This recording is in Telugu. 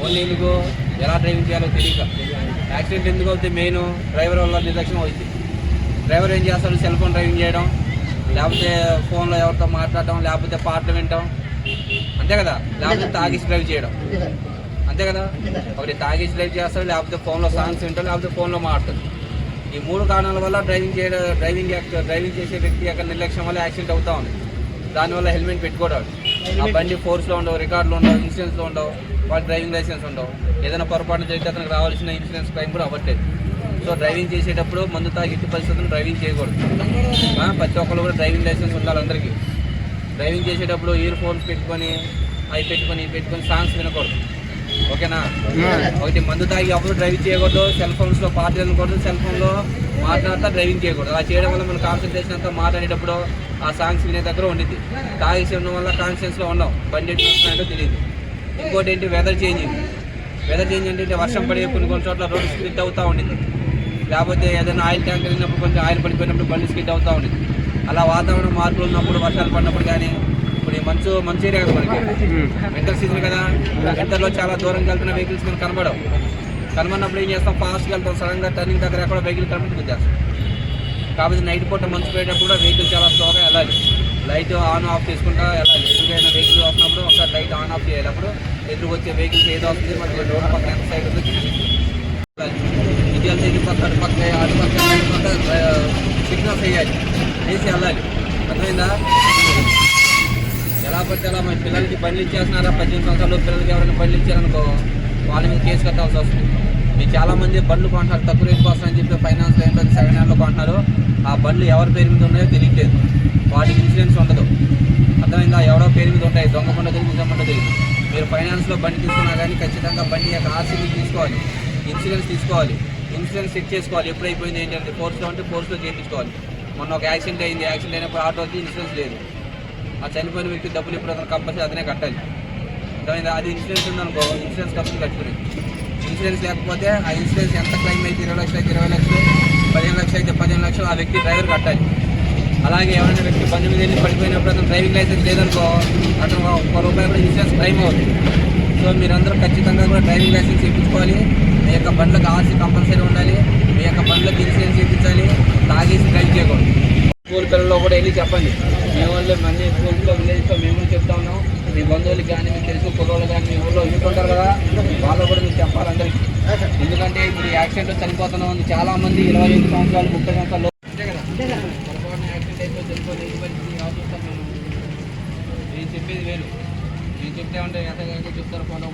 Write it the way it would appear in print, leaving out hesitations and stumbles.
ఓన్లీ ఎందుకు ఎలా డ్రైవింగ్ చేయాలో తెలియక యాక్సిడెంట్ ఎందుకు అవుతుంది? మెయిన్ డ్రైవర్ వల్ల నిర్లక్ష్యం అవుతుంది. డ్రైవర్ ఏం చేస్తాడు? సెల్ ఫోన్ డ్రైవింగ్ చేయడం, లేకపోతే ఫోన్లో ఎవరితో మాట్లాడడం, లేకపోతే పాటలు వినడం, అంతే కదా. లేకపోతే తాగేసి డ్రైవ్ చేయడం, అంతే కదా. ఒకటి తాగేసి డ్రైవ్ చేస్తాడు, లేకపోతే ఫోన్లో సాంగ్స్ వింటాడు, లేకపోతే ఫోన్లో మాట్లాడతాడు. ఈ 3 కారణాల వల్ల డ్రైవింగ్ చేసే వ్యక్తి యొక్క నిర్లక్ష్యం వల్ల యాక్సిడెంట్ అవుతా ఉంది. దానివల్ల హెల్మెట్ పెట్టుకోవడం, ఆ బండి ఫోర్స్లో ఉండవు, రికార్డులు ఉండవు, ఇన్సూరెన్స్లో ఉండవు, వాటి డ్రైవింగ్ లైసెన్స్ ఉండవు. ఏదైనా పొరపాటు జరిగితే అతనికి రావాల్సిన ఇన్సూరెన్స్ క్లెయిమ్ కూడా అవ్వట్లేదు. సో డ్రైవింగ్ చేసేటప్పుడు మందు తాగి ఎట్టి పరిస్థితుల్లో డ్రైవింగ్ చేయకూడదు. ప్రతి ఒక్కరు కూడా డ్రైవింగ్ లైసెన్స్ ఉండాలి అందరికీ. డ్రైవింగ్ చేసేటప్పుడు ఇయర్ ఫోన్స్ పెట్టుకొని పెట్టుకొని సాంగ్స్ వినకూడదు, ఓకేనా. ఒకటి మందు తాగి అప్పుడు డ్రైవింగ్ చేయకూడదు, సెల్ ఫోన్స్లో పాటలు వినకూడదు, సెల్ ఫోన్లో మాట్లాడుతూ డ్రైవింగ్ చేయకూడదు. అలా చేయడం వల్ల మన కాన్సన్ట్రేషన్ అంతా మాట్లాడేటప్పుడు ఆ సాంగ్స్ వినే దగ్గర ఉండిద్ది. తాగేసి ఉండడం వల్ల కాన్షియన్స్లో ఉండవు, బండి ఎటు చూస్తున్నాడో తెలియదు. ఇంకోటి ఏంటి, వెదర్ చేంజ్ అంటే వర్షం పడే కొన్ని చోట్ల రోడ్డు స్కిడ్ అవుతూ ఉండింది, లేకపోతే ఏదైనా ఆయిల్ ట్యాంకర్ వెళ్ళినప్పుడు కొంచెం ఆయిల్ పడిపోయినప్పుడు బండి స్కిడ్ అవుతూ ఉండింది. అలా వాతావరణం మార్పులు ఉన్నప్పుడు, వర్షాలు పడినప్పుడు కానీ, ఇప్పుడు ఈ మంచి ఏరియా కదా మనకి, వింటర్ సీజన్ కదా, వింటర్లో చాలా దూరంకి వెళ్తున్న వెహికల్స్ మనకు కనబడినప్పుడు ఏం చేస్తాం? ఫాస్ట్గా వెళ్తాం, సడన్గా టర్నింగ్ దగ్గర ఎక్కడ వెహికల్ కనబడి గుద్దేస్తాం. కాబట్టి నైట్ పూట మంచు పోయేటప్పుడు కూడా వెహికల్ చాలా స్లోగా వెళ్ళాలి, లైట్ ఆన్ ఆఫ్ చేసుకుంటా వెళ్ళాలి. ఎదురుగైన వెహికల్ వస్తున్నప్పుడు ఒకసారి లైట్ ఆన్ ఆఫ్ చేయాలి. అప్పుడు ఎదురు వచ్చే వెహికల్స్ ఏదో వస్తుంది, మనకి రోడ్డు పక్కన ఎంత సైడ్ ఉందో ఇది వెళ్తే ఇది పక్క అటు పక్క సిగ్నల్స్ వేయాలి, వేసి వెళ్ళాలి. అర్థమైందా? ఎలా పడితే అలా మన పిల్లలకి బండ్లు ఇచ్చేస్తున్నారా, 18 సంవత్సరాలు పిల్లలకి ఎవరైనా బండ్లు ఇచ్చారనుకో వాళ్ళ మీద కేసు కట్టాల్సి వస్తుంది. మీరు చాలామంది బండ్లు కొంటున్నారు తక్కువ రేటు కోసం అని చెప్పి ఫైనాన్స్ ఏంటో సెకండ్ హ్యాండ్లో కొంటున్నారు. ఆ బండ్లు ఎవరి పేరు మీద ఉన్నాయో తెలియట్లేదు, వాటికి ఇన్సూరెన్స్ ఉండదు. అర్థమైందా? ఎవరో పేరు మీద ఉంటాయి, దొంగ బండి తెలియదు, నిజం బండి తెలియదు. మీరు ఫైనాన్స్లో బండి తీసుకున్నా కానీ ఖచ్చితంగా బండి యొక్క ఆర్సీ తీసుకోవాలి, ఇన్సూరెన్స్ తీసుకోవాలి, ఇన్సూరెన్స్ చెక్ చేసుకోవాలి. ఎప్పుడు అయిపోయింది ఏంటంటే ఫోర్స్లో ఉంటే ఫోర్స్లో చేయించుకోవాలి. మొన్న ఒక యాక్సిడెంట్ అయినప్పుడు ఆటోకి ఇన్సూరెన్స్ లేదు. ఆ చనిపోయిన వ్యక్తి డబ్బులు ఇప్పుడు అతను కంపల్సరీ అతనే కట్టాలి. అర్థమైందా? అది ఇన్సూరెన్స్ ఉందనుకో ఇన్సూరెన్స్ కంపెనీ కట్టుకునేది. ఇన్సూరెన్స్ లేకపోతే ఆ ఇన్సూరెన్స్ ఎంత క్లెయిమ్ అయితే 20 లక్షలు అయితే 20 లక్షలు, 15 లక్షలు అయితే 15 లక్షలు ఆ వ్యక్తి డ్రైవర్ కట్టాలి. అలాగే ఎవరైనా వ్యక్తి బండి మీద వెళ్ళి పడిపోయినప్పుడు అతను డ్రైవింగ్ లైసెన్స్ లేదనుకో అతను ₹1 కూడా ఇన్సూరెన్స్ క్లెయిమ్ అవుతుంది. సో మీరందరూ ఖచ్చితంగా కూడా డ్రైవింగ్ లైసెన్స్ చేయించుకోవాలి. మీ యొక్క బండ్లకు ఆర్సీ కంపల్సరీ ఉండాలి, మీ యొక్క బండ్లకు ఇన్సూరెన్స్ చేయించాలి, తాగేసి డ్రైవ్ చేయకూడదు. స్కూల్ పిల్లల్లో కూడా వెళ్ళి చెప్పండి. మీ వాళ్ళు మళ్ళీ స్కూల్స్లో విలేజ్లో మేము చెప్తా ఉన్నాం. మీ బంధువులకి కానీ మీకు తెలిసిన కుర్రోళ్ళు కానీ మీ ఊళ్ళో ఉంటుంటారు కదా, వాళ్ళు కూడా మీకు చెప్పాలి అందరికీ. ఎందుకంటే ఇప్పుడు యాక్సిడెంట్లో చనిపోతున్నాం ఉంది చాలామంది 25 సంవత్సరాలు 30 సంవత్సరాలు అంతే కదా. పొరపాటున యాక్సిడెంట్ అయిపోయి చనిపోయి ఇది పరిస్థితి ఆలోచిస్తాం. మేము చెప్పేది వేరు, నేను చెప్తే ఉంటే ఎంత చెప్తారు కొంత